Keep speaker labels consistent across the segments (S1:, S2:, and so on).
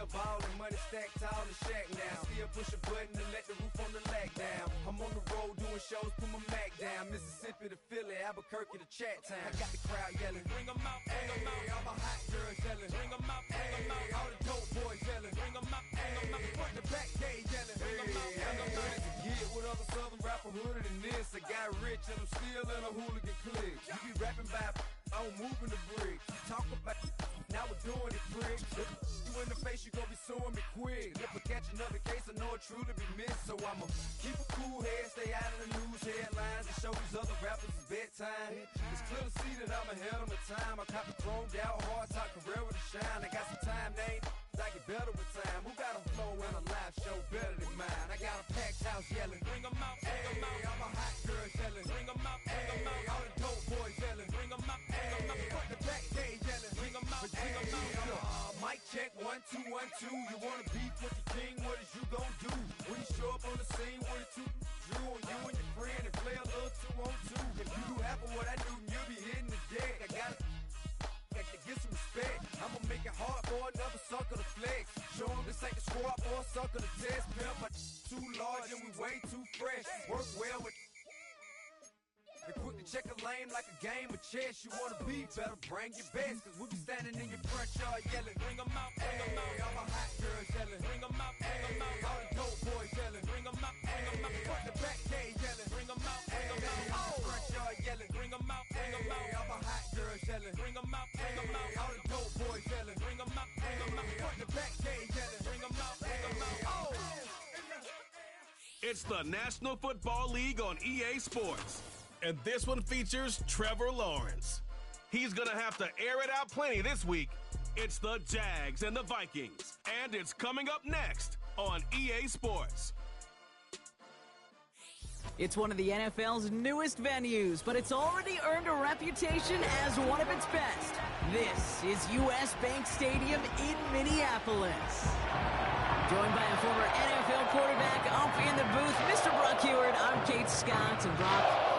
S1: still ballin', money stacked tall in the shack now. Still push a button to let the roof on the lack down. I'm on the road doing shows, put my Mac down. Mississippi to Philly, Albuquerque to Chat Town. I got the crowd yelling, bring 'em out, bring 'em out. All my hot girls yelling, bring 'em out, bring 'em out. All the dope boys yelling, bring 'em out, bring 'em out. Front to back, they yelling, bring 'em out, bring 'em out. Get with other southern rapper hooded than this. I got rich and I'm still in a hooligan clique. You be rapping by I'm moving the bricks. You talk about now we're doing it, bricks. You in the face, you gon' be suing me quick. If I catch another case, I know it truly be missed. So I'ma keep a cool head, stay out of the news headlines, and show these other rappers it's bedtime. It's clear to see that I'm ahead of my time. I caught the chromed out, hard talk career with a shine. I got some time, they ain't I get better with time. Who got a flow and a live show better than mine? I got a packed house yelling, bring 'em out, bring 'em out. All my hot girls yelling, bring 'em out, bring 'em out. All the dope boys yelling, bring 'em out, bring 'em out. Front the back, they yelling, bring 'em out, bring 'em out. Mic check, 1, 2, 1, 2. You wanna beef with the king? What is you gon' do? When you show up on the scene, what it two drew on you and your friend and play a little 2-on-2. If you do half of what I do, then you'll be hitting the deck. I gotta to get some respect. I'ma make it hard for another sucker to flex. Show 'em this ain't the squad for a sucker to test. Pimp, my too large and we way too fresh. Work well with they quick to check a lane like a game of chess. You wanna be better, bring your best. Cause we be standing in your front yard yelling, bring 'em out, bring 'em out. All my hot girls yelling, bring 'em out, bring 'em out. All the dope boys yelling, bring 'em out, bring 'em out. Front the back, they yelling, bring 'em out, bring 'em out. Front yard yelling, bring 'em out, bring 'em out. All my hot girls yelling, bring 'em out, bring 'em out. All the dope boys yelling, bring 'em out, bring 'em out. Front the back, they yelling, bring 'em out, bring 'em out.
S2: It's the National Football League on EA Sports. And this one features Trevor Lawrence. He's going to have to air it out plenty this week. It's the Jags and the Vikings. And it's coming up next on EA Sports.
S3: It's one of the NFL's newest venues, but it's already earned a reputation as one of its best. This is U.S. Bank Stadium in Minneapolis. Joined by a former NFL quarterback up in the booth, Mr. Brock Heward. I'm Kate Scott, and Brock,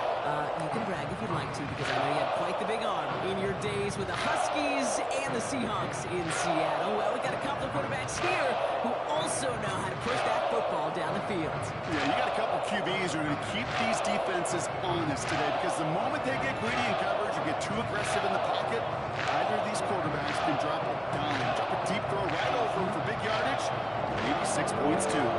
S3: you can brag if you'd like to, because I know you had quite the big arm in your days with the Huskies and the Seahawks in Seattle. Well, we got a couple of quarterbacks here who also know how to push that football down the field.
S4: Yeah, you got a couple of QBs who are going to keep these defenses honest today, because the moment they get greedy in coverage or get too aggressive in the pocket, either of these quarterbacks can drop a dime, drop a deep throw right over them for big yardage, maybe 6 points too.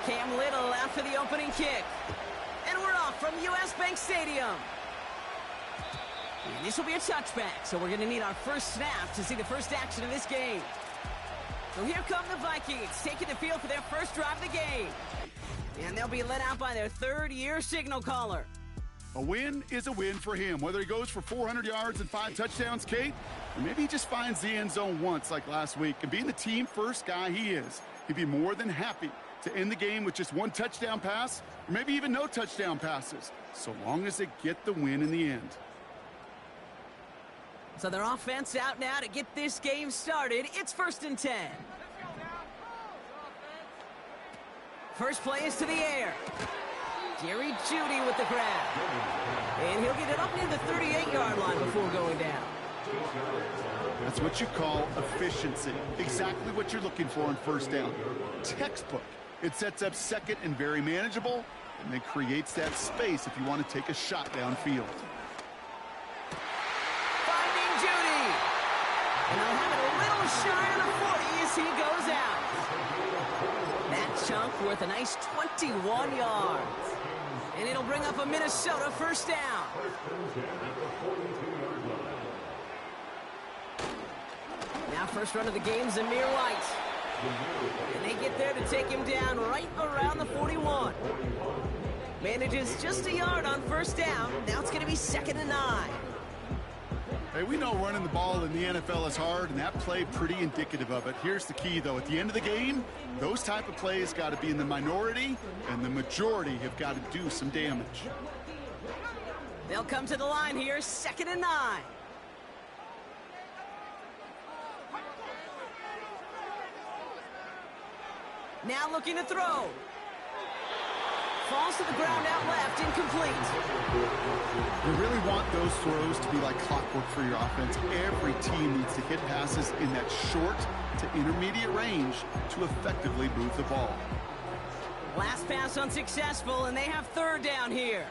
S3: Cam Little out for the opening kick. And we're off from U.S. Bank Stadium. And this will be a touchback, so we're going to need our first snap to see the first action of this game. So here come the Vikings, taking the field for their first drive of the game. And they'll be led out by their third-year signal caller.
S4: A win is a win for him, whether he goes for 400 yards and 5 touchdowns, Kate, or maybe he just finds the end zone once like last week. And being the team-first guy he is, he'd be more than happy to end the game with just 1 touchdown pass, or maybe even no touchdown passes, so long as they get the win in the end.
S3: So their offense out now to get this game started. It's 1st and 10. First play is to the air. Jerry Jeudy with the grab. And he'll get it up near the 38-yard line before going down.
S4: That's what you call efficiency. Exactly what you're looking for on first down. Textbook. It sets up second and very manageable, and then creates that space if you want to take a shot downfield.
S3: Finding Jeudy. And they'll have it a little shy of the 40 as he goes out. That chunk worth a nice 21 yards. And it'll bring up a Minnesota first down. Now first run of the game, Zamir White. And they get there to take him down right around the 41. Manages just a yard on first down. Now it's going to be 2nd and 9.
S4: Hey, we know running the ball in the NFL is hard, and that play pretty indicative of it. Here's the key, though. At the end of the game, those type of plays got to be in the minority, and the majority have got to do some damage.
S3: They'll come to the line here, 2nd and 9. Now looking to throw. Falls to the ground out left, incomplete.
S4: You really want those throws to be like clockwork for your offense. Every team needs to hit passes in that short to intermediate range to effectively move the ball.
S3: Last pass unsuccessful, and they have third down here.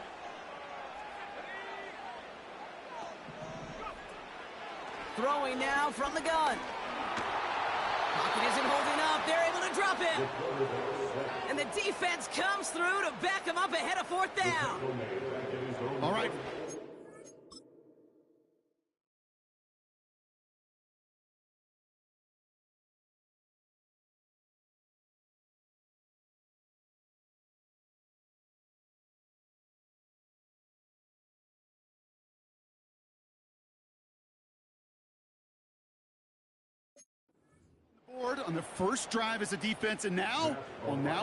S3: Throwing now from the gun. Pocket isn't holding up. They're able to drop him. And the defense comes through to back him up ahead of fourth down.
S4: All right. On the first drive as a defense, and now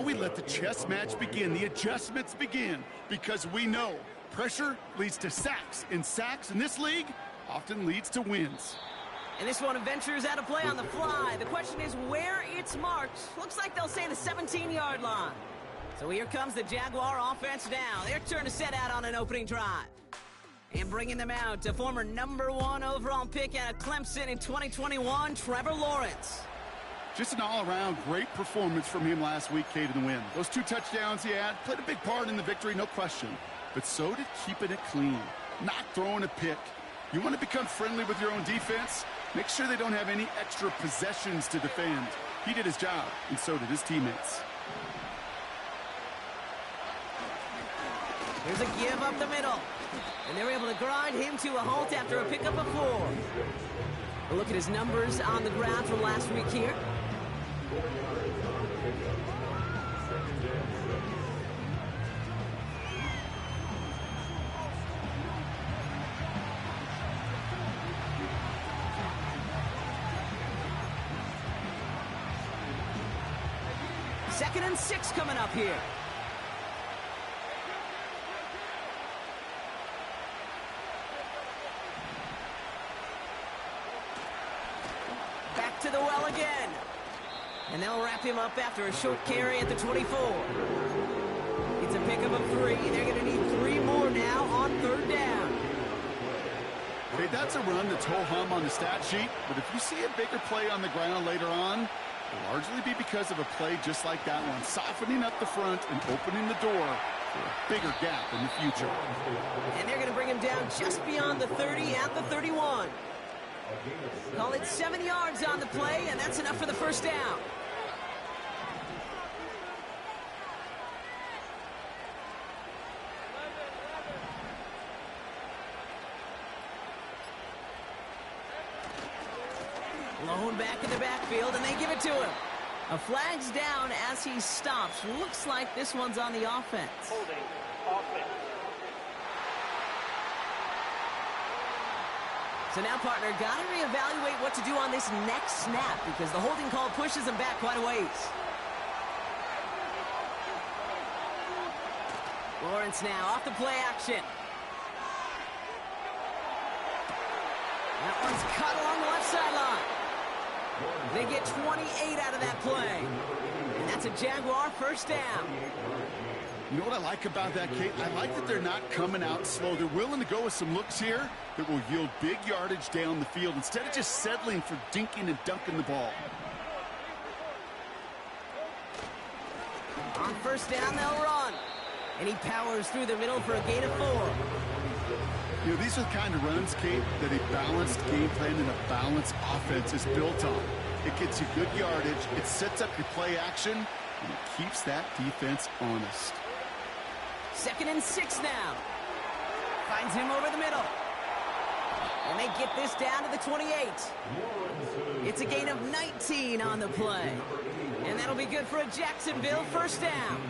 S4: we let the chess match begin. The adjustments begin, because we know pressure leads to sacks, and sacks in this league often leads to wins.
S3: And this one ventures out of play on the fly. The question is where it's marked. Looks like they'll say the 17-yard line. So here comes the Jaguar offense now. Their turn to set out on an opening drive. And bringing them out, a former #1 overall pick out of Clemson in 2021, Trevor Lawrence.
S4: Just an all-around great performance from him last week, Kate, in the win. Those 2 touchdowns he had played a big part in the victory, no question. But so did keeping it clean, not throwing a pick. You want to become friendly with your own defense? Make sure they don't have any extra possessions to defend. He did his job, and so did his teammates.
S3: Here's a give up the middle. And they're able to grind him to a halt after a pickup of 4. A look at his numbers on the ground from last week here. Second and 6 coming up here. Back to the well again. And they'll wrap him up after a short carry at the 24. It's a pickup of 3. They're going to need 3 more now on third down.
S4: Okay, that's a run that's ho-hum on the stat sheet, but if you see a bigger play on the ground later on, it'll largely be because of a play just like that one, softening up the front and opening the door for a bigger gap in the future.
S3: And they're going to bring him down just beyond the 30 at the 31. Call it 7 yards on the play, and that's enough for the first down. Lone back in the backfield, and they give it to him. A flag's down as he stops. Looks like this one's on the offense.
S5: Holding offense.
S3: So now, partner, got to reevaluate what to do on this next snap because the holding call pushes him back quite a ways. Lawrence now off the play action. That one's cut along the left sideline. They get 28 out of that play. And that's a Jaguar first down.
S4: You know what I like about that, Kate? I like that they're not coming out slow. They're willing to go with some looks here that will yield big yardage down the field instead of just settling for dinking and dunking the ball.
S3: On first down, they'll run. And he powers through the middle for a gain of 4.
S4: You know, these are the kind of runs, Kate, that a balanced game plan and a balanced offense is built on. It gets you good yardage, it sets up your play action, and it keeps that defense honest.
S3: Second and 6 now. Finds him over the middle. And they get this down to the 28. It's a gain of 19 on the play. And that'll be good for a Jacksonville first down.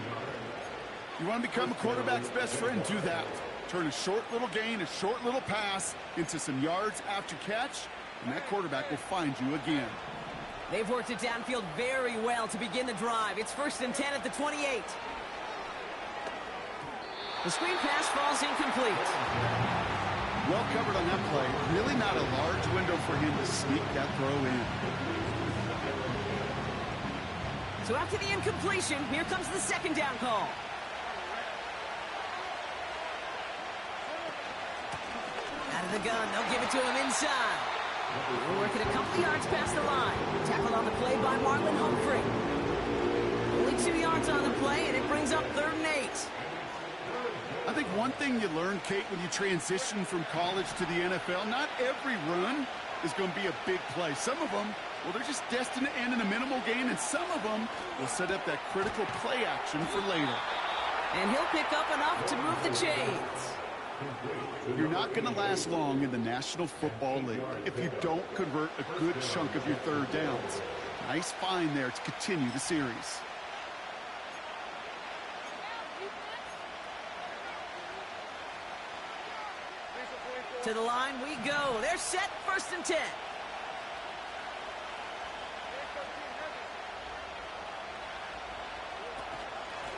S4: You want to become a quarterback's best friend? Do that. Turn a short little gain, a short little pass into some yards after catch, and that quarterback will find you again.
S3: They've worked it downfield very well to begin the drive. It's first and 10 at the 28. The screen pass falls incomplete.
S4: Well covered on that play. Really not a large window for him to sneak that throw in.
S3: So after the incompletion, here comes the second down call. Out of the gun, they'll give it to him inside. We're working a couple yards past the line. Tackled on the play by Marlon Humphrey. Only 2 yards on the play, and it brings up 3rd and 8.
S4: I think one thing you learn, Kate, when you transition from college to the NFL, not every run is going to be a big play. Some of them, well, they're just destined to end in a minimal gain, and some of them will set up that critical play action for later.
S3: And he'll pick up enough to move the chains.
S4: You're not going to last long in the National Football League if you don't convert a good chunk of your 3rd downs. Nice find there to continue the series.
S3: To the line we go. They're set, 1st and 10.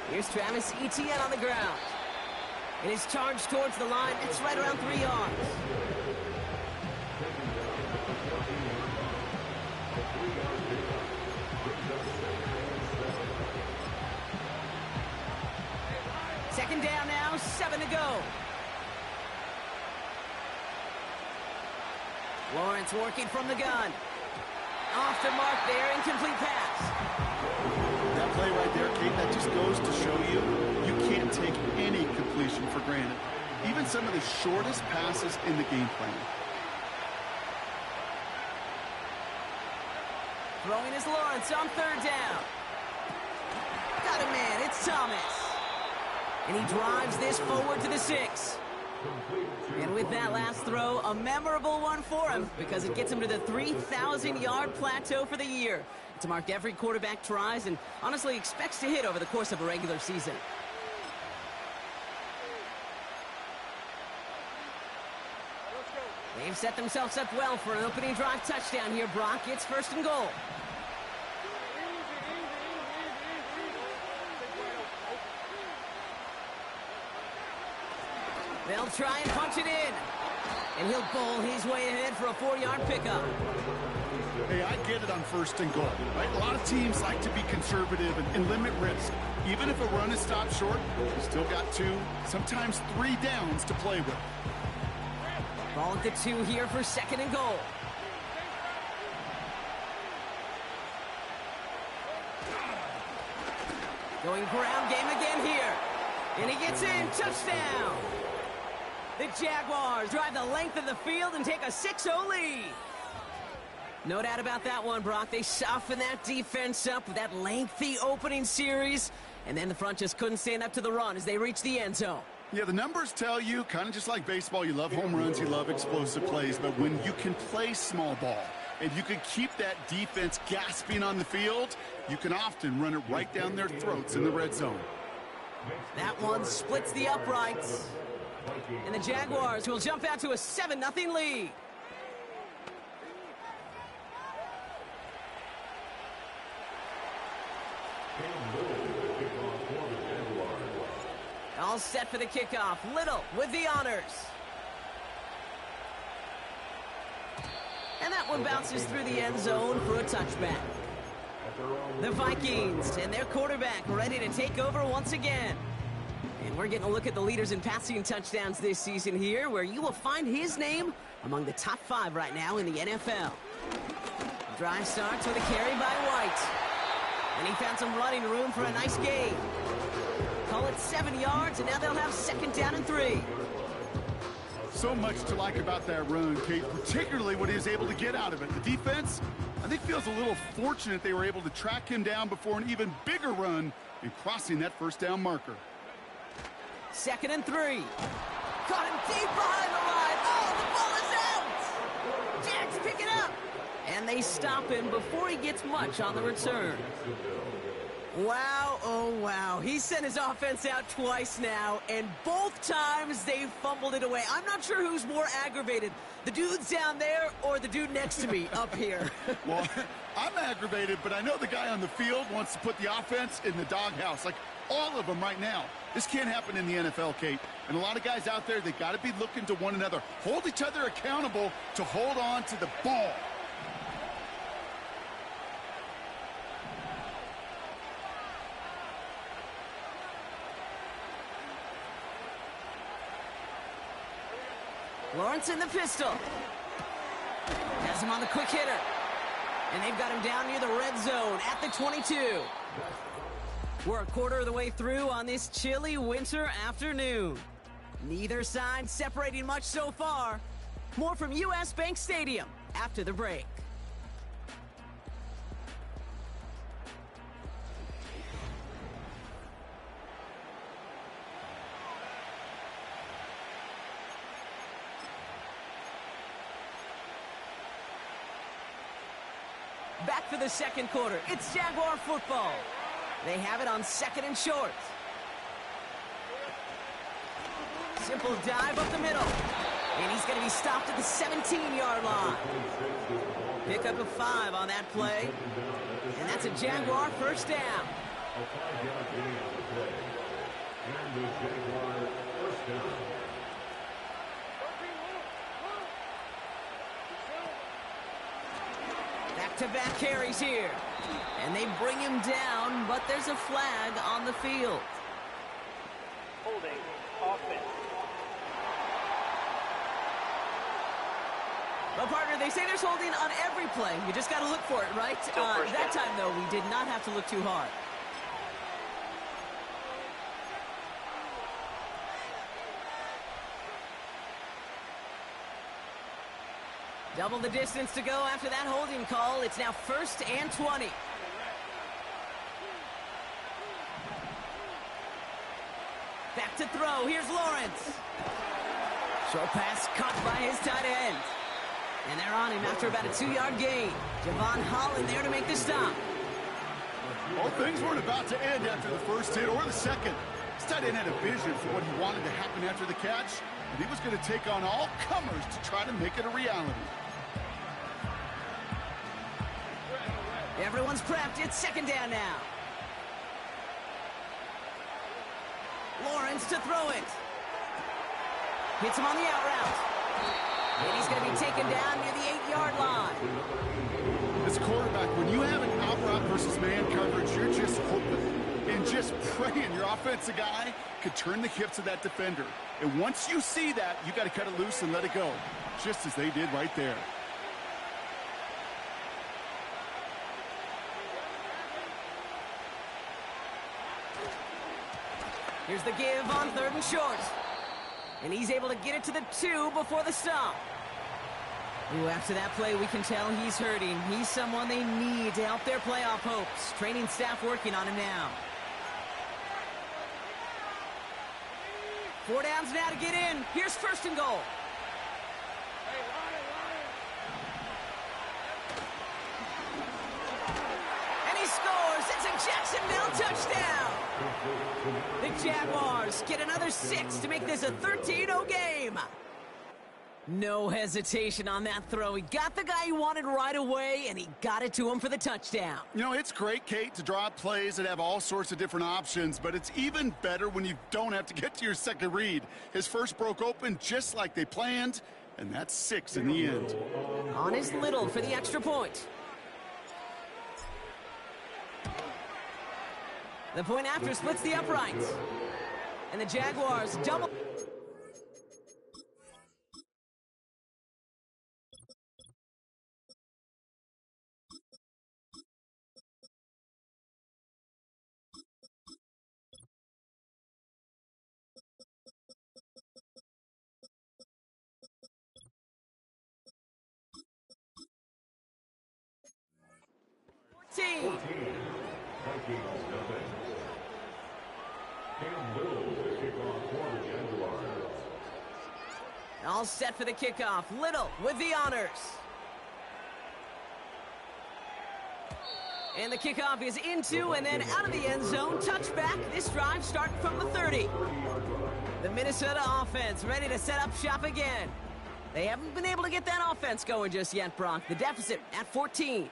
S3: Here's Travis Etienne on the ground. It is charged towards the line. It's right around 3 yards. Second down now, 7 to go. Lawrence working from the gun. Off the mark there, incomplete pass.
S4: That play right there, Kate, that just goes to show you can't take any completion for granted. Even some of the shortest passes in the game plan.
S3: Throwing is Lawrence on 3rd down. Got a man, it's Thomas. And he drives this forward to the 6. And with that last throw, a memorable one for him because it gets him to the 3,000-yard plateau for the year. It's a mark every quarterback tries and honestly expects to hit over the course of a regular season. They've set themselves up well for an opening drive touchdown here, Brock. It's 1st and goal. They'll try and punch it in. And he'll bowl his way ahead for a 4-yard pickup.
S4: Hey, I get it on 1st and goal, right? A lot of teams like to be conservative and limit risk. Even if a run is stopped short, you still got 2, sometimes 3 downs to play with.
S3: Ball at the 2 here for 2nd and goal. Going ground game again here. And he gets in. Touchdown. The Jaguars drive the length of the field and take a 6-0 lead. No doubt about that one, Brock. They soften that defense up with that lengthy opening series. And then the front just couldn't stand up to the run as they reach the end zone.
S4: Yeah, the numbers tell you, kind of just like baseball, you love home runs, you love explosive plays, but when you can play small ball and you can keep that defense gasping on the field, you can often run it right down their throats in the red zone.
S3: That one splits the uprights. And the Jaguars will jump out to a 7-0 lead. All set for the kickoff. Little with the honors. And that one bounces through the end zone for a touchback. The Vikings and their quarterback ready to take over once again. And we're getting a look at the leaders in passing touchdowns this season here, where you will find his name among the top 5 right now in the NFL. Drive starts with a carry by White. And he found some running room for a nice gain. Call it 7 yards, and now they'll have 2nd down and 3.
S4: So much to like about that run, Kate, particularly what he was able to get out of it. The defense, I think, feels a little fortunate they were able to track him down before an even bigger run and crossing that 1st down marker.
S3: 2nd and 3. Caught him deep behind the line. Oh, the ball is out! Jags pick it up! And they stop him before he gets much on the return. Wow, oh wow. He sent his offense out twice now, and both times they fumbled it away. I'm not sure who's more aggravated, the dudes down there or the dude next to me up here.
S4: Well, I'm aggravated, but I know the guy on the field wants to put the offense in the doghouse, like all of them right now. This can't happen in the NFL, Kate. And a lot of guys out there, they got to be looking to one another, hold each other accountable to hold on to the ball.
S3: Lawrence in the pistol. Has him on the quick hitter. And they've got him down near the red zone at the 22. We're a quarter of the way through on this chilly winter afternoon. Neither side separating much so far. More from US Bank Stadium after the break. Back for the second quarter. It's Jaguar football. They have it on 2nd and short. Simple dive up the middle. And he's going to be stopped at the 17-yard line. Pick up a 5 on that play. And that's a Jaguar first down. Back-to-back carries here. And they bring him down, but there's a flag on the field.
S5: Holding offense.
S3: Well, partner, they say there's holding on every play. You just got to look for it, right? That time, though, we did not have to look too hard. Double the distance to go after that holding call. It's now 1st and 20. Back to throw. Here's Lawrence. Short pass caught by his tight end. And they're on him after about a 2-yard gain. Javon Holland there to make the stop.
S4: Well, things weren't about to end after the first hit or the second. This tight end had a vision for what he wanted to happen after the catch, and he was going to take on all comers to try to make it a reality.
S3: Everyone's prepped. It's 2nd down now. Lawrence to throw it. Hits him on the out route. And he's going to be taken down near the 8-yard line.
S4: As a quarterback, when you have an out route versus man coverage, you're just hoping and just praying your offensive guy could turn the hips of that defender. And once you see that, you got to cut it loose and let it go, just as they did right there.
S3: Here's the give on 3rd and short. And he's able to get it to the 2 before the stop. Ooh, after that play, we can tell he's hurting. He's someone they need to help their playoff hopes. Training staff working on him now. 4 downs now to get in. Here's 1st and goal. And he scores. It's a Jacksonville touchdown. The Jaguars get another 6 to make this a 13-0 game. No hesitation on that throw. He got the guy he wanted right away, and he got it to him for the touchdown.
S4: You know, it's great, Kate, to draw up plays that have all sorts of different options, but it's even better when you don't have to get to your second read. His first broke open just like they planned, and that's 6 in the end.
S3: On is Little for the extra point. The point after splits the uprights. And the Jaguars double. Team. All set for the kickoff. Little with the honors. And the kickoff is into and then out of the end zone. Touchback. This drive starting from the 30. The Minnesota offense ready to set up shop again. They haven't been able to get that offense going just yet, Brock. The deficit at 14.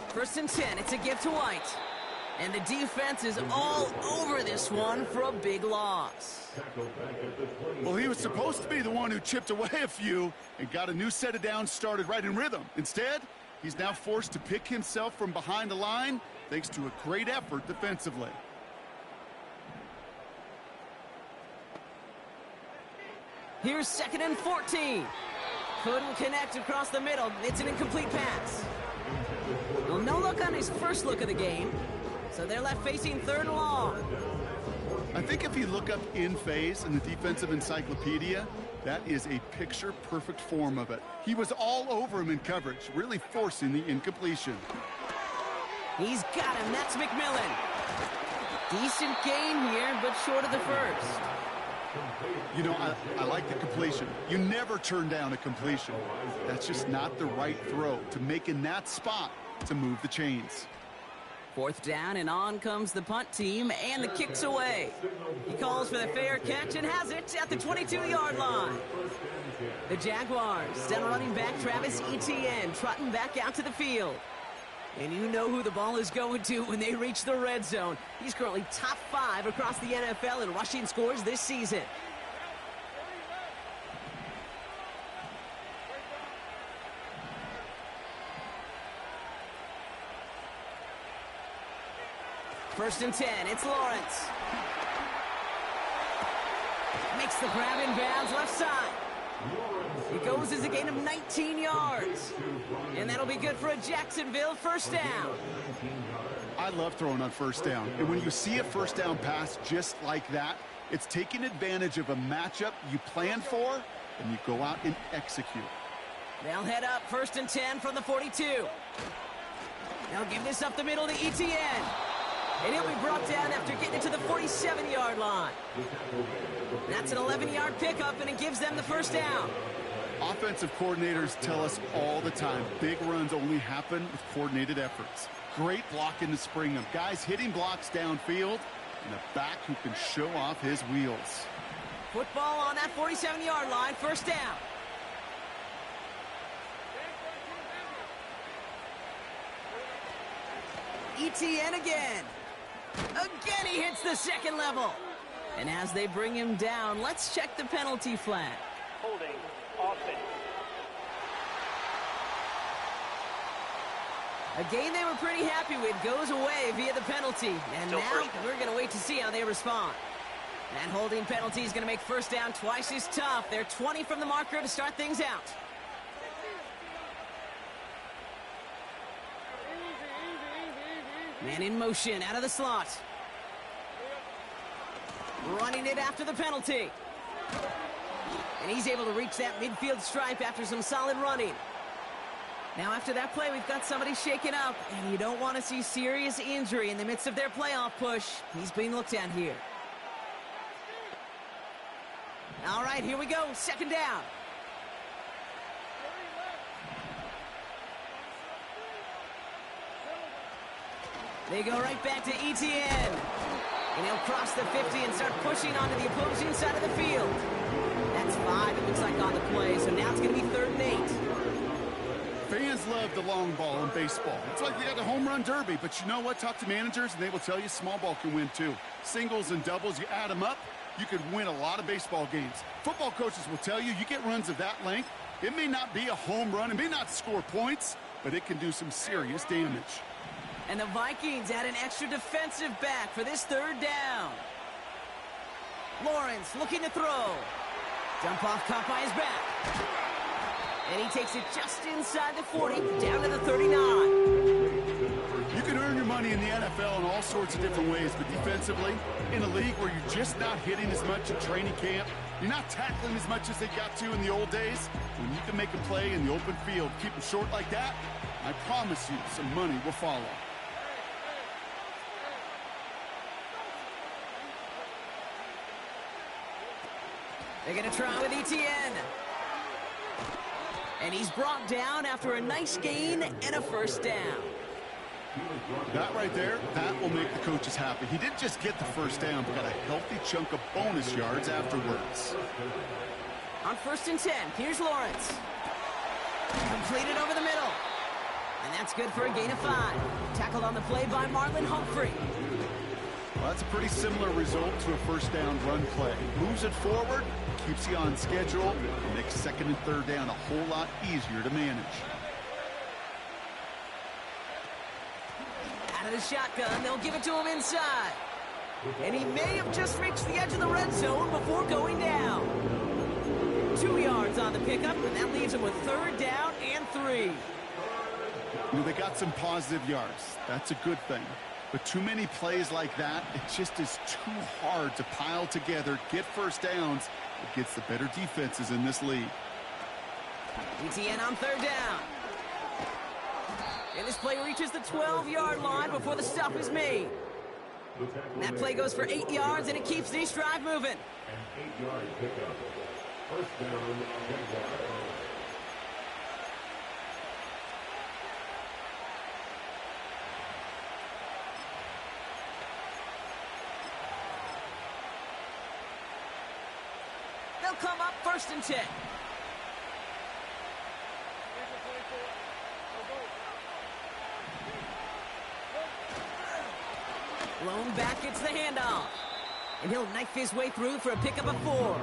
S3: 1st and 10. It's a give to White. And the defense is all over this one for a big loss.
S4: Well, he was supposed to be the one who chipped away a few and got a new set of downs started right in rhythm. Instead, he's now forced to pick himself from behind the line thanks to a great effort
S3: Here's 2nd and 14. Couldn't connect across the middle. It's an incomplete pass. Well, no look on his first look of the game. So they're left facing 3rd and long.
S4: I think if you look up in phase in the defensive encyclopedia, that is a picture-perfect form of it. He was all over him in coverage, really forcing the incompletion.
S3: He's got him. That's McMillan. Decent gain here, but short of the first.
S4: You know, I like the completion. You never turn down a completion. That's just not the right throw to make in that spot to move the chains.
S3: 4th down, and on comes the punt team, and the kick's away. He calls for the fair catch and has it at the 22-yard line. The Jaguars send running back Travis Etienne trotting back out to the field. And you know who the ball is going to when they reach the red zone. He's currently top 5 across the NFL in rushing scores this season. First and 10, it's Lawrence. Makes the grab in bounds left side. It goes as a gain of 19 yards. And that'll be good for a Jacksonville first down.
S4: I love throwing on first down. And when you see a first down pass just like that, it's taking advantage of a matchup you plan for, and you go out and execute.
S3: They'll head up 1st and 10 from the 42. They'll give this up the middle to Etienne. And he'll be brought down after getting it to the 47-yard line. That's an 11-yard pickup, and it gives them the first down.
S4: Offensive coordinators tell us all the time, big runs only happen with coordinated efforts. Great blocking to spring them. Guys hitting blocks downfield, and a back who can show off his wheels.
S3: Football on that 47-yard line, first down. Etienne again. Again, he hits the second level. And as they bring him down, let's check the penalty flag.
S5: Holding. Offense.
S3: A game they were pretty happy with goes away via the penalty. And
S5: Still
S3: now
S5: first.
S3: we're going to wait to see how they respond. That holding penalty is going to make first down twice as tough. They're 20 from the marker to start things out. Man in motion out of the slot. Running it after the penalty. And he's able to reach that midfield stripe after some solid running. Now after that play, we've got somebody shaken up, and you don't want to see serious injury in the midst of their playoff push. He's being looked at here. All right, here we go, second down. They go right back to Etienne. And he'll cross the 50 and start pushing onto the opposing side of the field. That's 5, it looks like, on the play. So now it's going to be 3rd and 8.
S4: Fans love the long ball in baseball. It's like they got the home run derby. But you know what? Talk to managers, and they will tell you small ball can win, too. Singles and doubles, you add them up, you could win a lot of baseball games. Football coaches will tell you, you get runs of that length, it may not be a home run, it may not score points, but it can do some serious damage.
S3: And the Vikings add an extra defensive back for this 3rd down. Lawrence looking to throw. Dump off caught by his back. And he takes it just inside the 40, down to the 39.
S4: You can earn your money in the NFL in all sorts of different ways, but defensively, in a league where you're just not hitting as much in training camp, you're not tackling as much as they got to in the old days, when you can make a play in the open field, keep them short like that, I promise you some money will follow.
S3: They're going to try with Etienne. And he's brought down after a nice gain and a first down.
S4: That right there, that will make the coaches happy. He didn't just get the first down, but got a healthy chunk of bonus yards afterwards.
S3: On 1st and 10, here's Lawrence. Completed over the middle. And that's good for a gain of 5. Tackled on the play by Marlon Humphrey.
S4: Well, that's a pretty similar result to a first down run play. Moves it forward, keeps you on schedule, and makes 2nd and 3rd down a whole lot easier to manage.
S3: Out of the shotgun, they'll give it to him inside. And he may have just reached the edge of the red zone before going down. 2 yards on the pickup, and that leaves him with 3rd down and 3.
S4: You know, they got some positive yards. That's a good thing. But too many plays like that, it just is too hard to pile together, get first downs. It gets the better defenses in this league.
S3: ETN on 3rd down. And this play reaches the 12-yard line before the stop is made. And that play goes for 8 yards, and it keeps this drive moving.
S6: An 8-yard pickup. First down, Jaguars.
S3: They'll come up 1st and 10. Blown back, gets the handoff. And he'll knife his way through for a pickup of 4.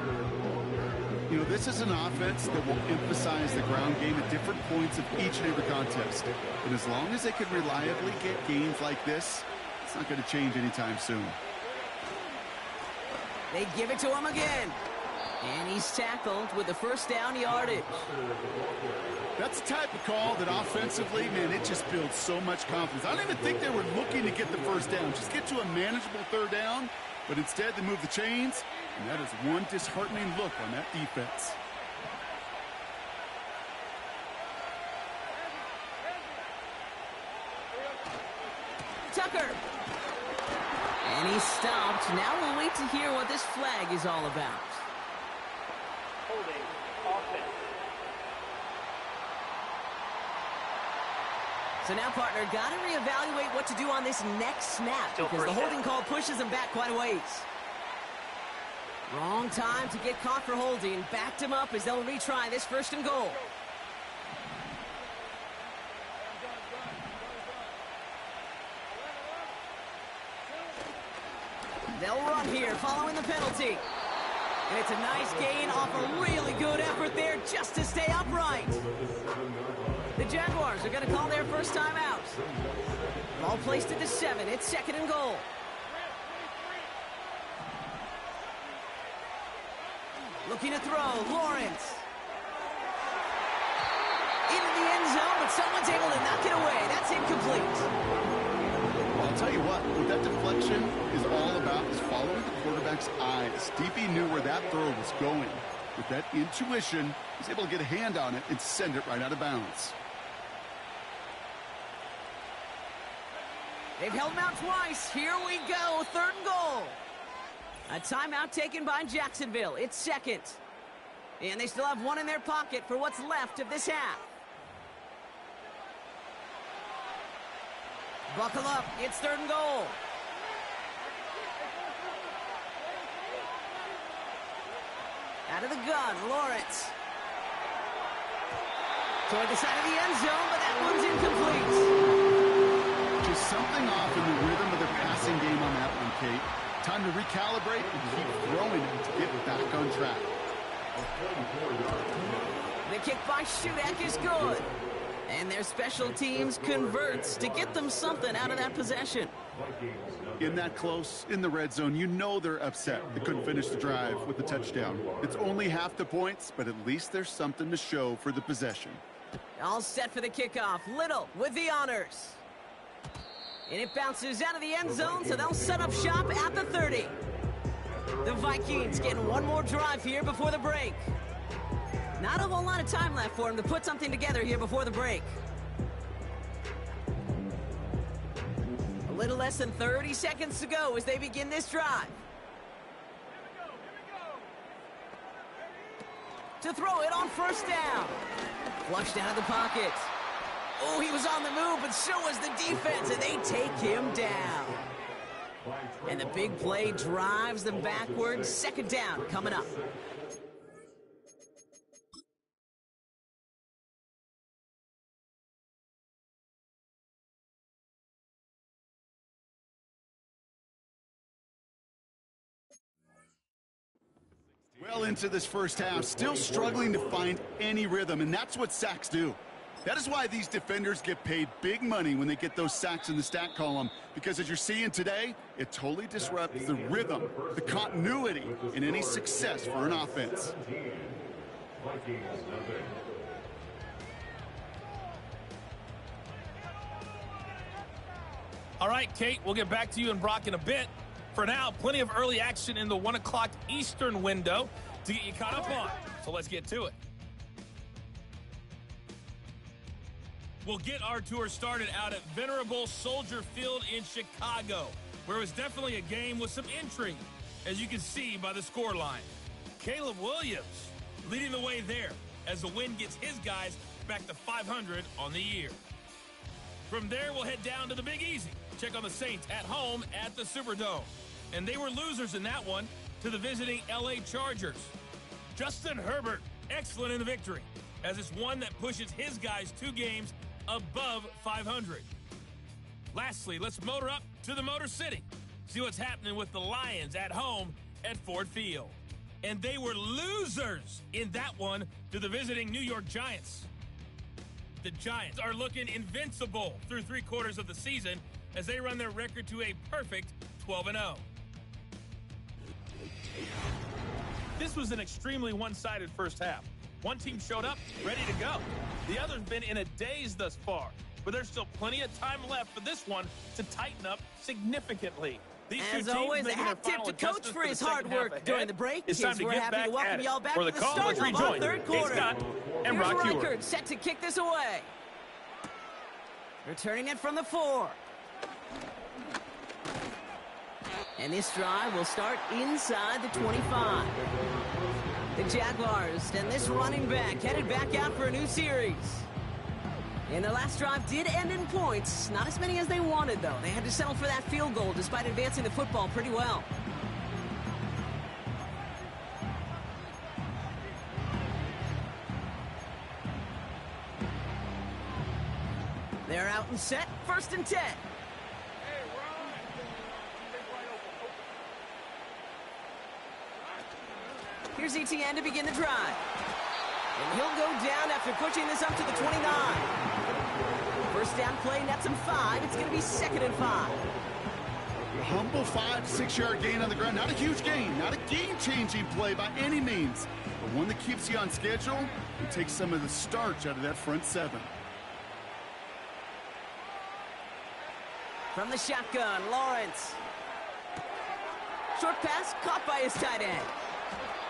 S4: You know, this is an offense that will emphasize the ground game at different points of each and every contest. And as long as they can reliably get gains like this, it's not going to change anytime soon.
S3: They give it to him again. And he's tackled with the 1st down yardage.
S4: That's the type of call that offensively, man, it just builds so much confidence. I don't even think they were looking to get the 1st down. Just get to a manageable 3rd down. But instead, they move the chains. And that is one disheartening look on that defense.
S3: Tucker. And he's stopped. Now we'll wait to hear what this flag is all about.
S5: Holding offense.
S3: So now, partner, got to reevaluate what to do on this next snap
S5: Still
S3: because the
S5: first
S3: holding
S5: down.
S3: call pushes him back quite a ways. Wrong time to get caught for holding. Backed him up as they'll retry this 1st and goal. They'll run here following the penalty. And it's a nice gain off a really good effort there just to stay upright. The Jaguars are going to call their first time out. Ball placed at the 7. It's 2nd and goal. Looking to throw. Lawrence. Into the end zone, but someone's able to knock it away. That's incomplete.
S4: Well, I'll tell you what that deflection is all about is following the quarterback's eyes. DB knew where that throw was going. With that intuition, he's able to get a hand on it and send it right out of bounds.
S3: They've held him out twice. Here we go. 3rd and goal. A timeout taken by Jacksonville. It's 2nd. And they still have 1 in their pocket for what's left of this half. Buckle up. It's 3rd and goal. Out of the gun, Lawrence. Toward the side of the end zone, but that one's incomplete.
S4: Just something off in the rhythm of their passing game on that one, Kate. Time to recalibrate and keep throwing it to get back on track.
S3: The kick by Shudak is good. And their special teams converts to get them something out of that possession.
S4: In that close, in the red zone, you know they're upset. They couldn't finish the drive with the touchdown. It's only half the points, but at least there's something to show for the possession.
S3: All set for the kickoff. Little with the honors. And it bounces out of the end zone, so they'll set up shop at the 30. The Vikings getting one more drive here before the break. Not a whole lot of time left for them to put something together here before the break. A little less than 30 seconds to go as they begin this drive. To throw it on 1st down. Flushed out of the pocket. Oh, he was on the move, but so was the defense, and they take him down. And the big play drives them backwards. 2nd down coming up.
S4: Well into this first half, still struggling to find any rhythm, and that's what sacks do. That is why these defenders get paid big money when they get those sacks in the stat column, because as you're seeing today, it totally disrupts the rhythm, the continuity in any success for an offense.
S6: Vikings nothing.
S7: All right, Kate, we'll get back to you and Brock in a bit. For now, plenty of early action in the 1 o'clock Eastern window to get you caught up on. So let's get to it. We'll get our tour started out at Venerable Soldier Field in Chicago, where it was definitely a game with some intrigue, as you can see by the scoreline. Caleb Williams leading the way there as the win gets his guys back to 500 on the year. From there, we'll head down to the Big Easy. Check on the Saints at home at the Superdome. And they were losers in that one to the visiting LA Chargers. Justin Herbert, excellent in the victory, as it's one that pushes his guys 2 games above 500. Lastly, let's motor up to the Motor City. See what's happening with the Lions at home at Ford Field. And they were losers in that one to the visiting New York Giants. The Giants are looking invincible through 3 quarters of the season as they run their record to a perfect 12-0. This was an extremely one-sided first half. One team showed up, ready to go. The other's been in a daze thus far, but there's still plenty of time left for this one to tighten up significantly.
S3: As always, a hat tip to Coach for his hard work during the break.
S7: It's time to
S3: we're
S7: get
S3: happy
S7: back
S3: to welcome y'all back
S7: for
S3: to
S7: the
S3: the
S7: call.
S3: start
S7: Let's
S3: of our
S7: rejoin
S3: third quarter.
S7: Scott and
S3: Here's
S7: Brock Huard.
S3: Reichard set to kick this away. Returning it from the 4. And this drive will start inside the 25. The Jaguars and this running back headed back out for a new series. And the last drive did end in points. Not as many as they wanted, though. They had to settle for that field goal despite advancing the football pretty well. They're out and set. 1st and 10. Here's Etienne to begin the drive. And he'll go down after pushing this up to the 29. First down play nets him 5. It's going to be 2nd and 5.
S4: A humble 5-6-yard gain on the ground. Not a huge gain. Not a game-changing play by any means. But one that keeps you on schedule and takes some of the starch out of that front 7.
S3: From the shotgun, Lawrence. Short pass caught by his tight end.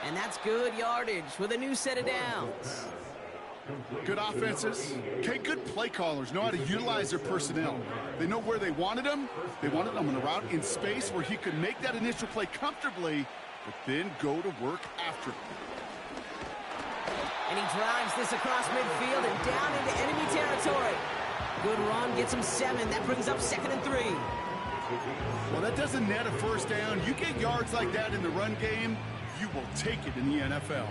S3: And that's good yardage with a new set of downs.
S4: Good offenses. Okay, good play callers know how to utilize their personnel. They know where they wanted them. They wanted them on a route in space where he could make that initial play comfortably, but then go to work after it.
S3: And he drives this across midfield and down into enemy territory. Good run, gets him 7. That brings up 2nd and 3.
S4: Well, that doesn't net a first down. You get yards like that in the run game, you will take it in the NFL.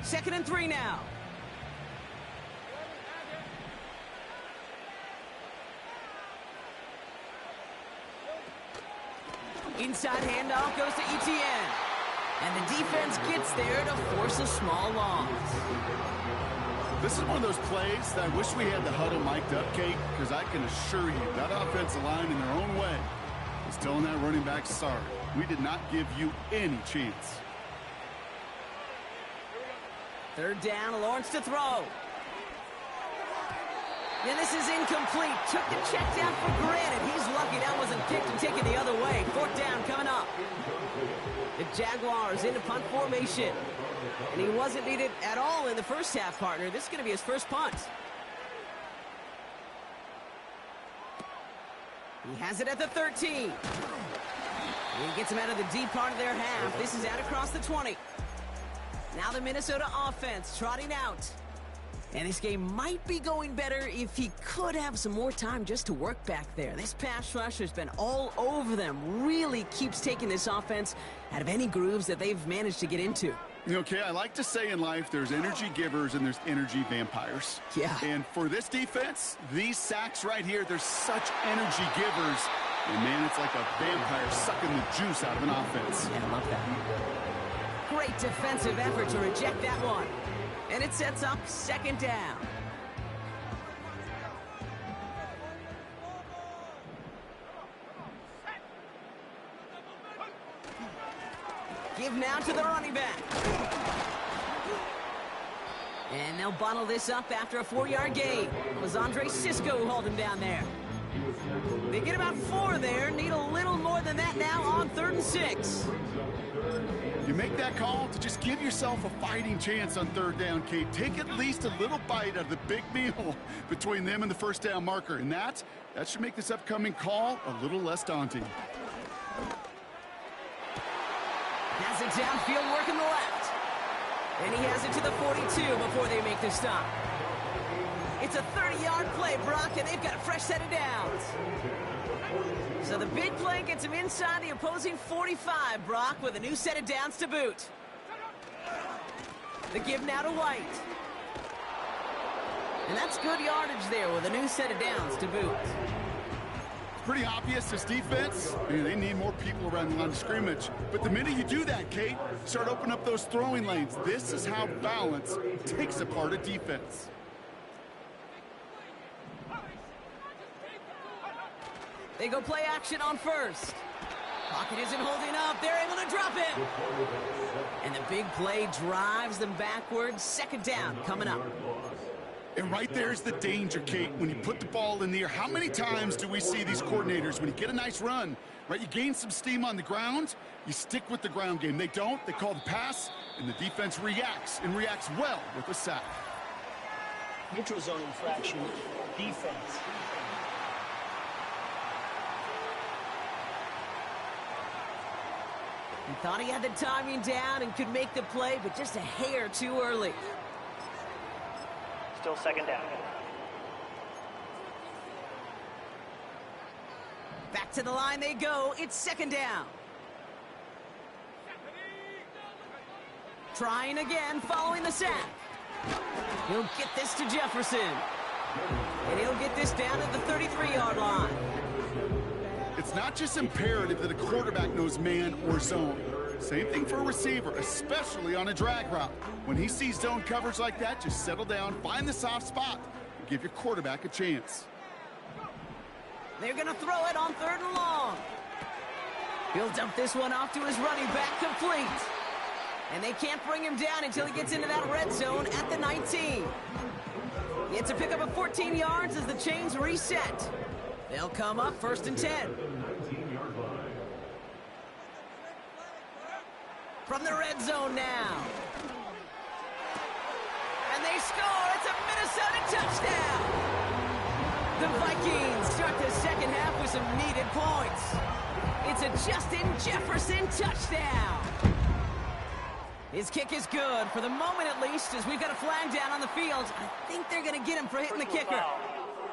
S3: 2nd and 3 now. Inside handoff goes to Etienne. And the defense gets there to force a small loss.
S4: This is one of those plays that I wish we had the huddle mic'd up, Kate, because I can assure you that offensive line in their own way is telling that running back, sorry, we did not give you any chance.
S3: 3rd down, Lawrence to throw. And this is incomplete. Took the check down for granted. He's lucky that wasn't kicked and taken the other way. 4th down coming up. The Jaguars into punt formation. And he wasn't needed at all in the first half, partner. This is going to be his first punt. He has it at the 13. And he gets him out of the deep part of their half. This is out across the 20. Now the Minnesota offense trotting out. And this game might be going better if he could have some more time just to work back there. This pass rush has been all over them. Really keeps taking this offense out of any grooves that they've managed to get into.
S4: Okay, I like to say in life there's energy givers and there's energy vampires.
S3: Yeah.
S4: And for this defense, these sacks right here, they're such energy givers. And man, it's like a vampire sucking the juice out of an offense.
S3: Yeah, I love that. Great defensive effort to reject that one. And it sets up 2nd down. Give now to the running back. And they'll bottle this up after a 4-yard gain. It was Andre Cisco who hauled him down there. They get about 4 there. Need a little more than that now on 3rd and 6.
S4: You make that call to just give yourself a fighting chance on 3rd down, Kate. Take at least a little bite out of the big meal between them and the 1st down marker. And that should make this upcoming call a little less daunting.
S3: Has it downfield, working the left. And he has it to the 42 before they make the stop. It's a 30-yard play, Brock, and they've got a fresh set of downs. So the big play gets him inside the opposing 45, Brock, with a new set of downs to boot. The give now to White. And that's good yardage there with a new set of downs to boot.
S4: Pretty obvious, this defense, they need more people around the line of scrimmage. But the minute you do that, Kate, start opening up those throwing lanes. This is how balance takes apart a defense.
S3: They go play action on 1st. Pocket isn't holding up. They're able to drop it. And the big play drives them backwards. 2nd down coming up.
S4: And right there's the danger, Kate, when you put the ball in the air. How many times do we see these coordinators, when you get a nice run, right, you gain some steam on the ground, you stick with the ground game. They don't. They call the pass, and the defense reacts, and reacts well with a sack.
S8: Neutral zone infraction, defense.
S3: He thought he had the timing down and could make the play, but just a hair too early.
S5: Still 2nd down.
S3: Back to the line they go. It's 2nd down. Trying again, following the sack. He'll get this to Jefferson. And he'll get this down at the 33-yard line.
S4: It's not just imperative that a quarterback knows man or zone. Same thing for a receiver, especially on a drag route. When he sees zone coverage like that, just settle down, find the soft spot, and give your quarterback a chance.
S3: They're going to throw it on 3rd and long. He'll dump this one off to his running back, complete. And they can't bring him down until he gets into that red zone at the 19. It's a pickup of 14 yards as the chains reset. They'll come up 1st and 10. From the red zone now. And they score. It's a Minnesota touchdown. The Vikings start the 2nd half with some needed points. It's a Justin Jefferson touchdown. His kick is good, for the moment at least, as we've got a flag down on the field. I think they're going to get him for hitting the kicker.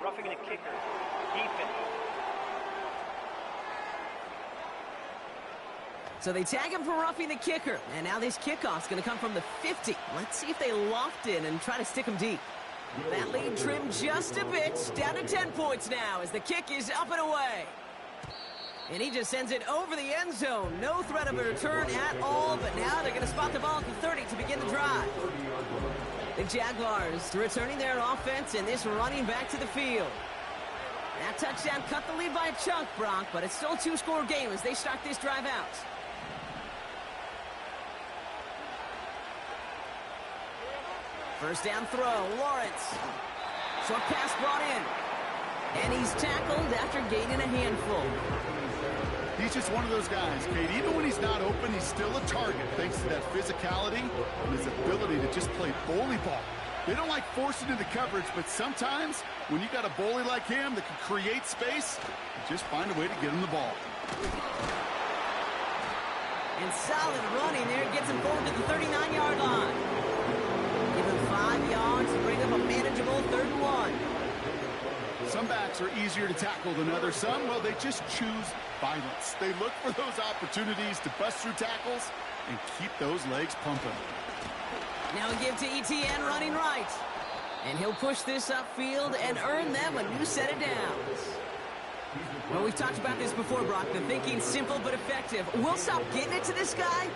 S5: Roughing the kicker. Defense.
S3: So they tag him for roughing the kicker. And now this kickoff's going to come from the 50. Let's see if they loft in and try to stick him deep. That lead trimmed just a bit. Down to 10 points now as the kick is up and away. And he just sends it over the end zone. No threat of a return at all. But now they're going to spot the ball at the 30 to begin the drive. The Jaguars returning their offense and this running back to the field. That touchdown cut the lead by a chunk, Brock, but it's still a 2-score game as they start this drive out. First down throw, Lawrence. Short pass brought in. And he's tackled after gaining a handful.
S4: He's just one of those guys, Kate. Even when he's not open, he's still a target thanks to that physicality and his ability to just play bully ball. They don't like forcing into coverage, but sometimes when you got a bully like him that can create space, just find a way to get him the ball.
S3: And solid running there gets him forward to the 39-yard line. Give him 5 yards to bring up a manageable 3rd and 1.
S4: Some backs are easier to tackle than others. Some, well, they just choose violence. They look for those opportunities to bust through tackles and keep those legs pumping.
S3: Now we give to ETN running right. And he'll push this upfield and earn them a new set of downs. Well, we've talked about this before, Brock. The thinking's simple but effective. We'll stop getting it to this guy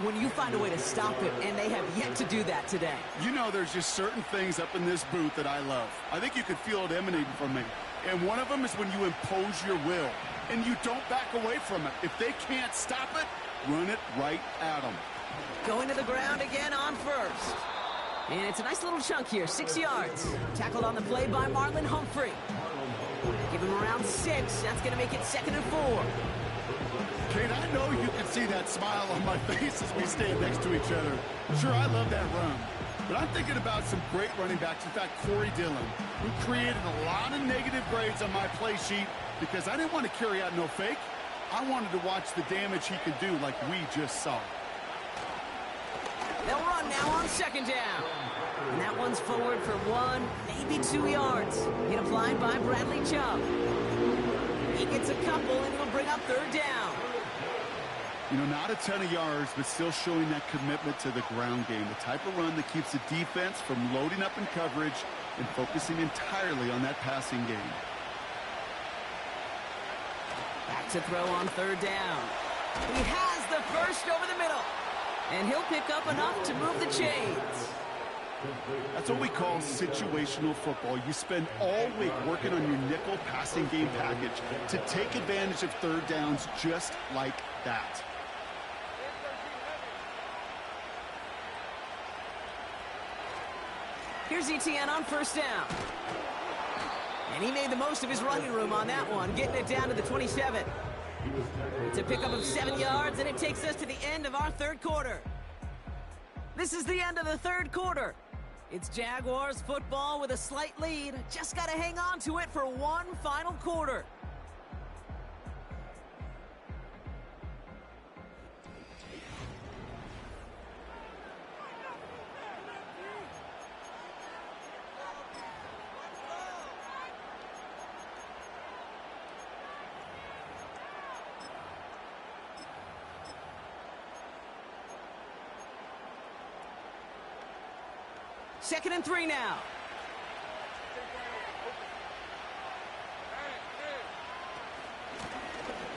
S3: when you find a way to stop him, and they have yet to do that today.
S4: You know, there's just certain things up in this booth that I love. I think you could feel it emanating from me. And one of them is when you impose your will and you don't back away from it. If they can't stop it, Run it right at him.
S3: Going to the ground again on first. And it's a nice little chunk here, 6 yards. Tackled on the play by Marlon Humphrey. Give him around 6. That's going to make it 2nd and 4.
S4: Kate, I know you can see that smile on my face as we stand next to each other. Sure, I love that run. But I'm thinking about some great running backs. In fact, Corey Dillon, who created a lot of negative grades on my play sheet because I didn't want to carry out no fake. I wanted to watch the damage he could do like we just saw.
S3: They'll run now on 2nd down. And that one's forward for 1, maybe 2 yards. Hit applied by Bradley Chubb. He gets a couple, and he'll bring up 3rd down.
S4: You know, not a ton of yards, but still showing that commitment to the ground game. The type of run that keeps the defense from loading up in coverage and focusing entirely on that passing game.
S3: Back to throw on 3rd down. He has the first over the middle. And he'll pick up enough to move the chains.
S4: That's what we call situational football. You spend all week working on your nickel passing game package to take advantage of 3rd downs just like that.
S3: Here's Etienne on 1st down. And he made the most of his running room on that one, getting it down to the 27. It's a pickup of 7 yards, and it takes us to the end of our 3rd quarter. This is the end of the 3rd quarter. It's Jaguars football with a slight lead. Just got to hang on to it for one final quarter. Second and 3 now.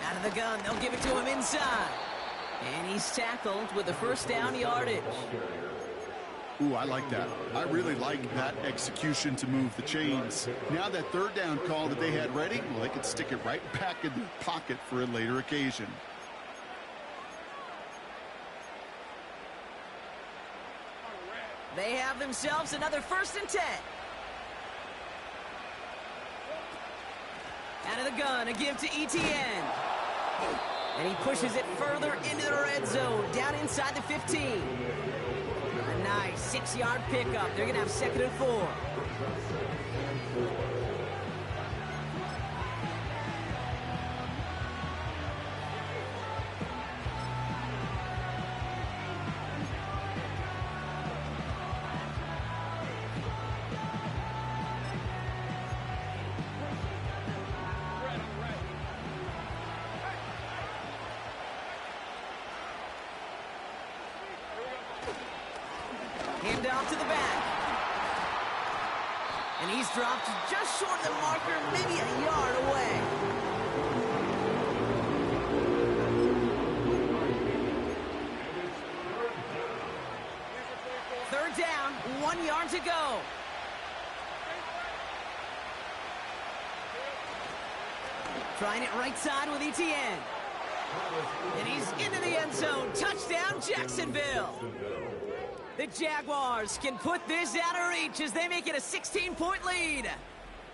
S3: Out of the gun, they'll give it to him inside. And he's tackled with the 1st down yardage.
S4: Ooh, I like that. I really like that execution to move the chains. Now that 3rd down call that they had ready, well, they could stick it right back in their pocket for a later occasion.
S3: They have themselves another 1st and 10. Out of the gun, a give to Etienne. And he pushes it further into the red zone, down inside the 15. A nice 6-yard pickup. They're going to have 2nd and 4. Hand off to the back. And he's dropped just short of the marker, maybe a yard away. Third down, 1 yard to go. Trying it right side with Etienne. And he's into the end zone. Touchdown, Jacksonville. The Jaguars can put this out of reach as they make it a 16-point lead.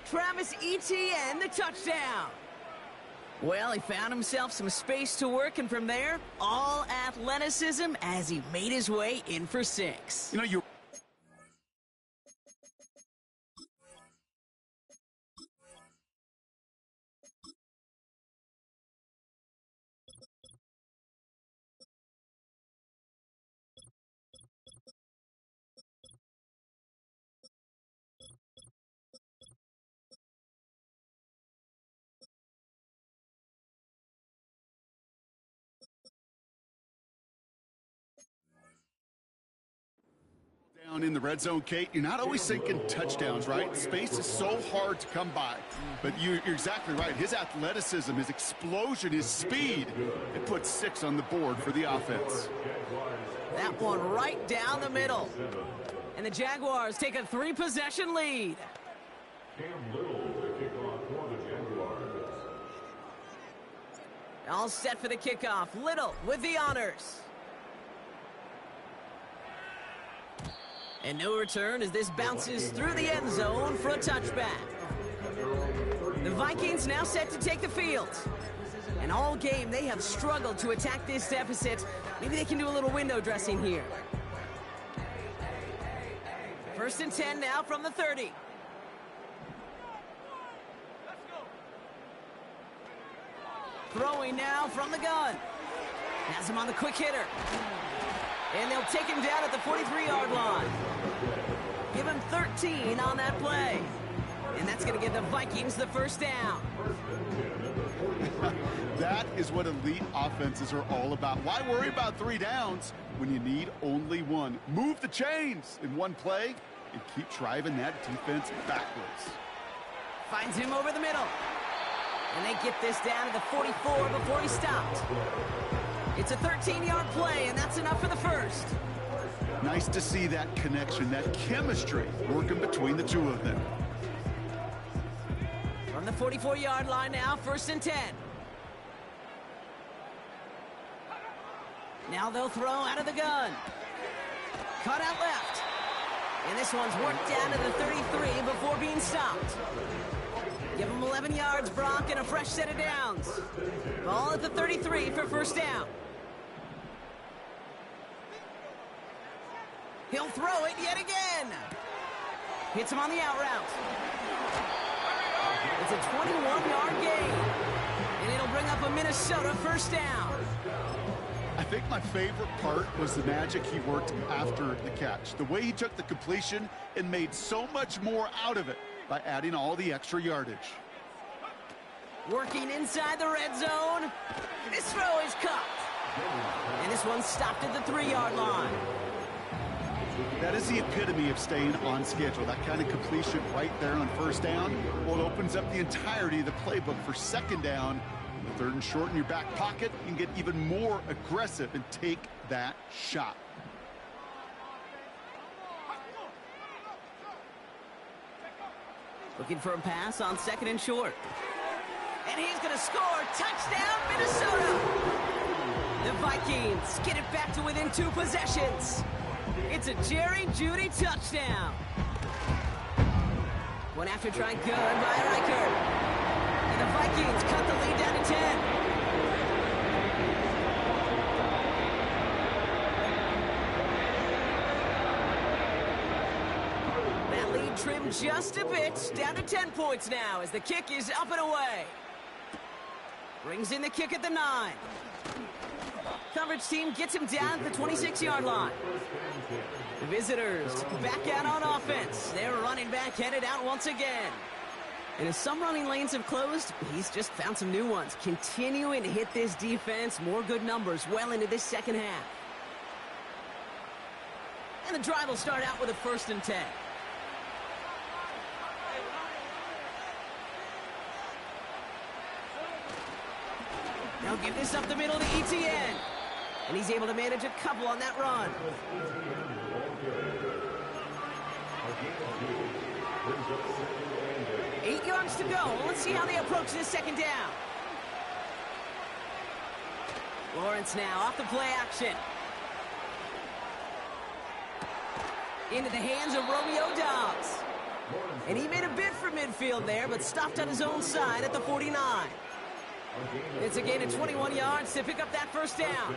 S3: Travis Etienne, the touchdown. Well, he found himself some space to work, and from there, all athleticism as he made his way in for 6.
S4: You know, you're... Down in the red zone, Kate, you're not always thinking touchdowns, right? Space is so hard to come by. But you're exactly right. His athleticism, his explosion, his speed, it puts 6 on the board for the offense.
S3: That one right down the middle. And the Jaguars take a 3-possession lead. All set for the kickoff. Little with the honors. And no return as this bounces through the end zone for a touchback. The Vikings now set to take the field. And all game, they have struggled to attack this deficit. Maybe they can do a little window dressing here. 1st and 10 now from the 30. Throwing now from the gun. Has him on the quick hitter. And they'll take him down at the 43-yard line. Give him 13 on that play. And that's going to give the Vikings the first down.
S4: That is what elite offenses are all about. Why worry about 3 downs when you need only 1? Move the chains in one play and keep driving that defense backwards.
S3: Finds him over the middle. And they get this down to the 44 before he stopped. It's a 13-yard play, and that's enough for the first.
S4: Nice to see that connection, that chemistry working between the two of them.
S3: From the 44-yard line now, 1st and 10. Now they'll throw out of the gun. Cut out left. And this one's worked down to the 33 before being stopped. Give him 11 yards, Brock, and a fresh set of downs. Ball at the 33 for first down. He'll throw it yet again. Hits him on the out route. It's a 21-yard gain. And it'll bring up a Minnesota first down.
S4: I think my favorite part was the magic he worked after the catch. The way he took the completion and made so much more out of it by adding all the extra yardage.
S3: Working inside the red zone. This throw is caught. And this one's stopped at the 3-yard line.
S4: That is the epitome of staying on schedule. That kind of completion right there on first down. Well, it opens up the entirety of the playbook for second down. 3rd and short in your back pocket. You can get even more aggressive and take that shot.
S3: Looking for a pass on 2nd and short. And he's going to score. Touchdown, Minnesota! The Vikings get it back to within 2 possessions. It's a Jerry Jeudy touchdown. One after try good by Riker. And the Vikings cut the lead down to 10. That lead trimmed just a bit, down to 10 points now as the kick is up and away. Brings in the kick at the 9. Coverage team gets him down at the 26-yard line. The visitors back out on offense. Their running back headed out once again. And as some running lanes have closed, he's just found some new ones. Continuing to hit this defense, more good numbers well into this second half. And the drive will start out with a 1st and 10. They'll give this up the middle to ETN. And he's able to manage a couple on that run. Eight yards to go. Let's see how they approach this second down. Lawrence now off the play action. Into the hands of Romeo Dobbs. And he made a bid for midfield there, but stopped on his own side at the 49. It's a gain of 21 yards to pick up that first down.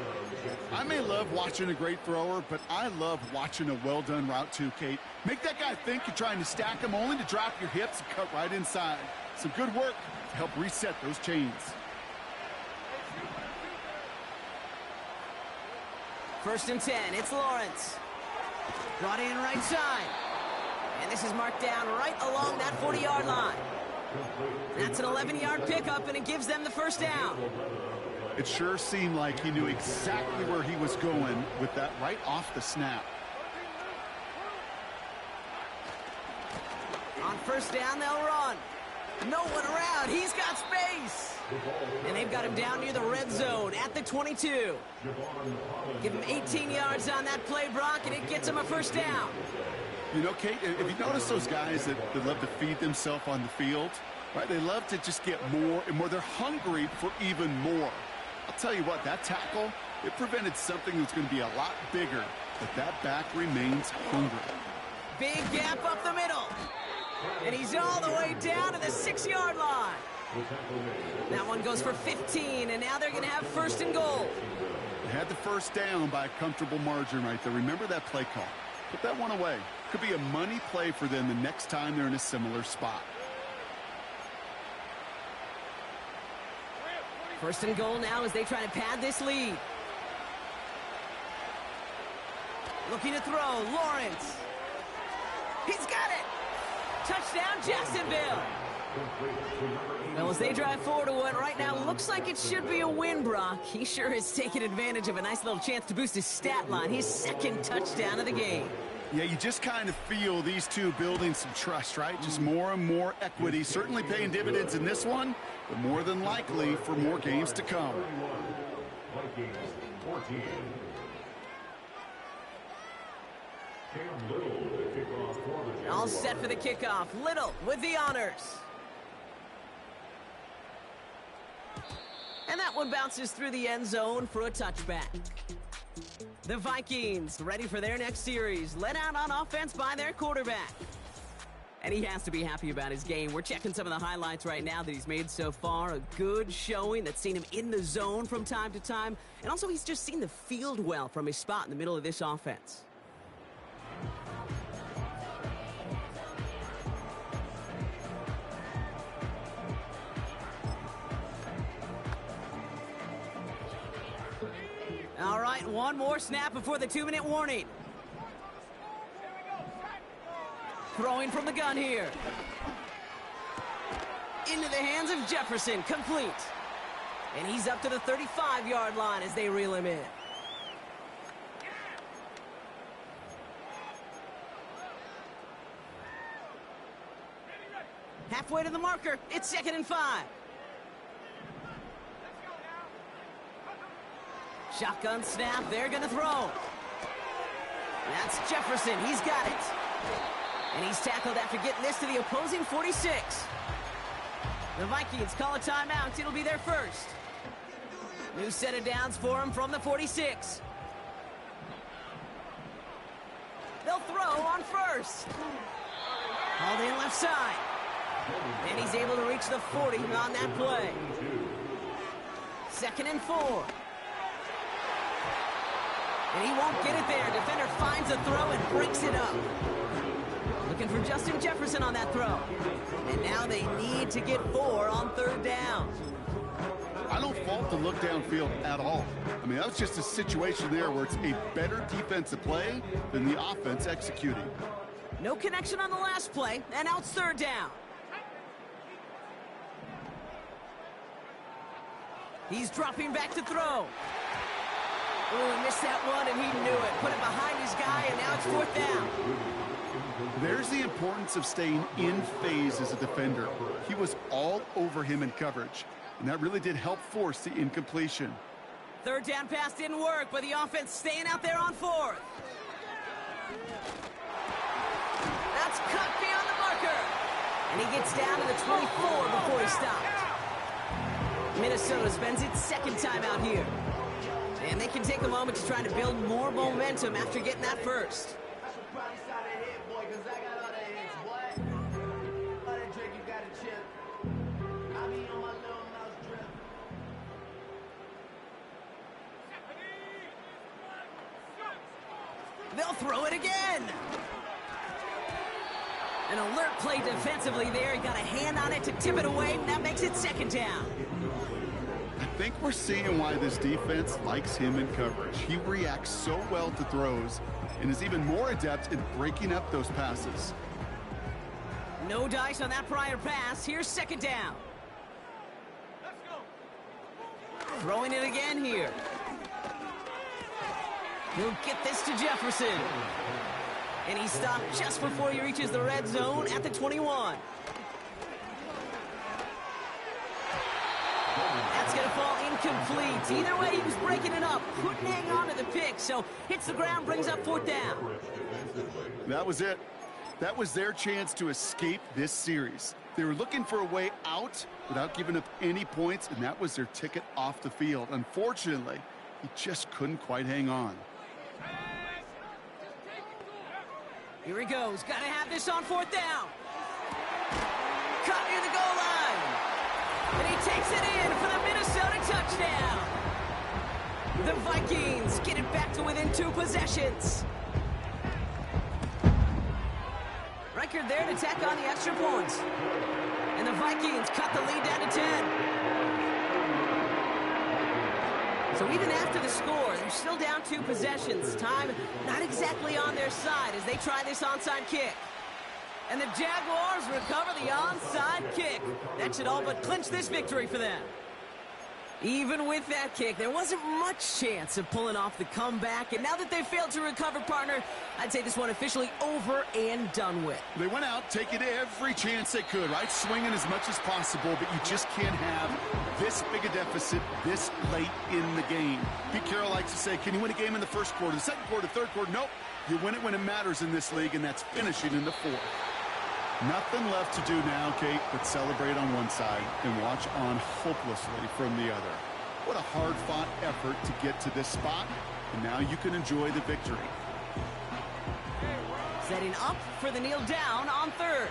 S4: I may love watching a great thrower, but I love watching a well-done route too, Kate. Make that guy think you're trying to stack him only to drop your hips and cut right inside. Some good work to help reset those chains.
S3: 1st and 10, it's Lawrence. Brought in right side. And this is marked down right along that 40-yard line. That's an 11-yard pickup, and it gives them the first down.
S4: It sure seemed like he knew exactly where he was going with that right off the snap.
S3: On first down, they'll run. No one around. He's got space. And they've got him down near the red zone at the 22. Give him 18 yards on that play, Brock, and it gets him a first down.
S4: You know, Kate, if you notice those guys that love to feed themselves on the field, right? They love to just get more and more. They're hungry for even more. I'll tell you what, that tackle, it prevented something that's going to be a lot bigger, but that back remains hungry.
S3: Big gap up the middle. And he's all the way down to the 6-yard line. That one goes for 15, and now they're going to have first and goal.
S4: They had the first down by a comfortable margin right there. Remember that play call. Put that one away. Could be a money play for them the next time they're in a similar spot.
S3: First and goal now as they try to pad this lead. Looking to throw, Lawrence. He's got it! Touchdown, Jacksonville! Well, as they drive forward to what right now looks like it should be a win, Brock. He sure is taking advantage of a nice little chance to boost his stat line. His second touchdown of the game.
S4: Yeah, you just kind of feel these two building some trust, right? Just more and more equity. Certainly paying dividends in this one, but more than likely for more games to come.
S6: Vikings 14. Cam Little to kick off for the Jaguars.
S3: All set for the kickoff. Little with the honors. And that one bounces through the end zone for a touchback. The Vikings ready for their next series, led out on offense by their quarterback. And he has to be happy about his game. We're checking some of the highlights right now that he's made so far. A good showing that's seen him in the zone from time to time. And also he's just seen the field well from his spot in the middle of this offense. All right, one more snap before the 2-minute warning. Throwing from the gun here. Into the hands of Jefferson, complete. And he's up to the 35-yard line as they reel him in. Halfway to the marker, it's 2nd and 5. Shotgun snap, they're going to throw. That's Jefferson, he's got it. And he's tackled after getting this to the opposing 46. The Vikings call a timeout, it'll be their first. New set of downs for him from the 46. They'll throw on first. Hauled in left side. And he's able to reach the 40 on that play. 2nd and 4. And he won't get it there. Defender finds a throw and breaks it up. Looking for Justin Jefferson on that throw. And now they need to get 4 on 3rd down.
S4: I don't fault the look downfield at all. I mean, that was just a situation there where it's a better defensive play than the offense executing.
S3: No connection on the last play, and now it's 3rd down. He's dropping back to throw. Oh, he missed that one, and he knew it. Put it behind his guy, and now it's 4th down.
S4: There's the importance of staying in phase as a defender. He was all over him in coverage, and that really did help force the incompletion.
S3: 3rd down pass didn't work, but the offense staying out there on 4th. That's cut beyond the marker. And he gets down to the 24 before he stopped. Minnesota spends its 2nd time out here. And they can take a moment to try to build more momentum after getting that first. They'll throw it again. An alert play defensively there. He got a hand on it to tip it away. That makes it 2nd down.
S4: I think we're seeing why this defense likes him in coverage. He reacts so well to throws and is even more adept at breaking up those passes.
S3: No dice on that prior pass. Here's 2nd down. Throwing it again here. He'll get this to Jefferson. And he stopped just before he reaches the red zone at the 21. That's going to fall incomplete. Either way, he was breaking it up. Couldn't hang on to the pick, so hits the ground, brings up 4th down.
S4: That was it. That was their chance to escape this series. They were looking for a way out without giving up any points, and that was their ticket off the field. Unfortunately, he just couldn't quite hang on.
S3: Here he goes. Got to have this on 4th down. Caught near the goal line. And he takes it in for the Minnesota touchdown. The Vikings get it back to within 2 possessions. Record there to tack on the extra points. And the Vikings cut the lead down to 10. So even after the score, they're still down 2 possessions. Time not exactly on their side as they try this onside kick. And the Jaguars recover the onside kick. That should all but clinch this victory for them. Even with that kick, there wasn't much chance of pulling off the comeback. And now that they failed to recover, partner, I'd say this one officially over and done with.
S4: They went out taking every chance they could, right? Swinging as much as possible, but you just can't have this big a deficit this late in the game. Pete Carroll likes to say, can you win a game in the first quarter, the second quarter, third quarter? Nope. You win it when it matters in this league, and that's finishing in the 4th. Nothing left to do now, Kate, but celebrate on one side and watch on hopelessly from the other. What a hard-fought effort to get to this spot, and now you can enjoy the victory.
S3: Setting up for the kneel down on 3rd.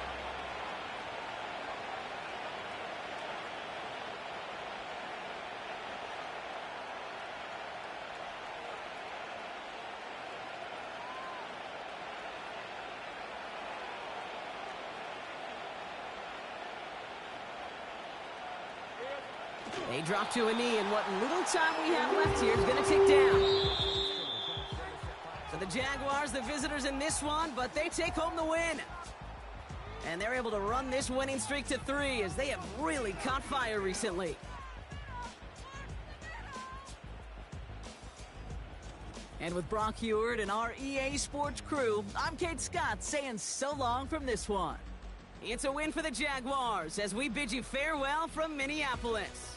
S3: They drop to a knee, and what little time we have left here is going to tick down. So the Jaguars, the visitors in this one, but they take home the win. And they're able to run this winning streak to 3 as they have really caught fire recently. And with Brock Heward and our EA Sports crew, I'm Kate Scott saying so long from this one. It's a win for the Jaguars as we bid you farewell from Minneapolis.